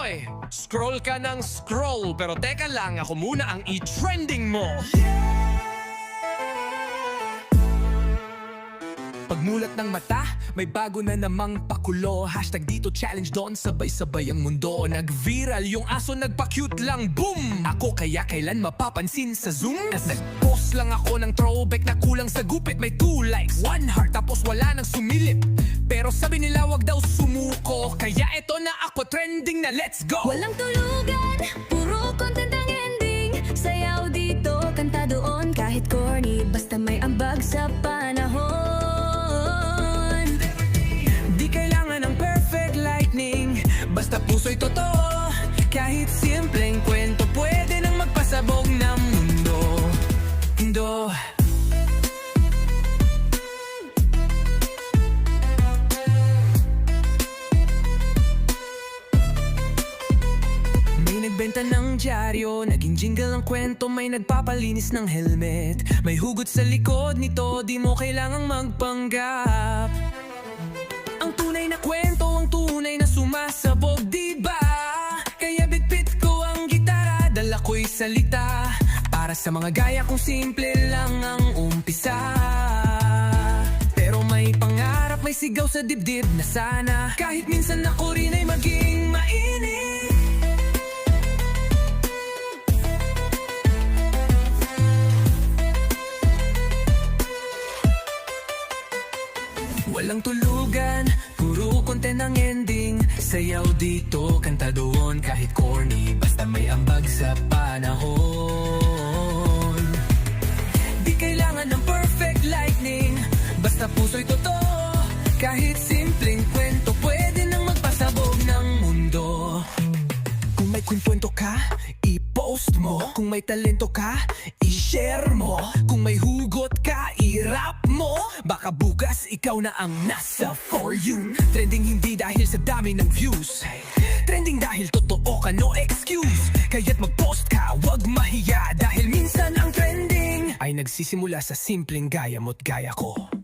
Hoy, scroll ka ng scroll, pero teka lang, ako muna ang i-trending mo. Pagmulat ng mata, may bago na namang pakulo. Hashtag dito challenge doon, sabay-sabay ang mundo. Nag-viral yung aso, nagpa-cute lang, boom! Ako kaya kailan mapapansin sa Zoom? Nag-post lang ako ng throwback na kulang sa gupit. May 2 likes, 1 heart, tapos wala nang sumilip. Pero sabi nila wag daw sumuko, kaya eto na ako, trending na, let's go! Walang tulugan, puro content ang ending. Sayaw dito, kanta doon, kahit corny, basta may ambag sa panahon. Basta puso'y totoo, kahit simpleng kwento, pwede nang magpasabog ng mundo. May nagbenta ng dyaryo, naging jingle ang kwento. May nagpapalinis ng helmet, may hugot sa likod nito, di mo kailangang magpanggap. Ang tunay na kwento, ang tunay na sumasabog, diba? Kaya bitbit ko ang gitara, dala ko'y salita, para sa mga gaya kong simple lang ang umpisa. Pero may pangarap, may sigaw sa dibdib na sana kahit minsan ako rin ay maging mainit. Walang tulugan, puro content ang ending. Sayaw dito, kanta doon, kahit corny, basta may ambag sa panahon. Di kailangan ng perfect lightning, basta puso'y totoo, kahit simpleng kwento, pwede nang magpasabog ng mundo. Kung may kwento ka, i-post mo. Kung may talento ka, i-share mo. Kung may hugot ka, i-rap mo. Baka bukas ikaw na ang nasa For You. Trending hindi dahil sa dami ng views, trending dahil totoo ka, no excuse. Kaya't mag-post ka, wag mahiya, dahil minsan ang trending ay nagsisimula sa simpleng gaya mo't gaya ko.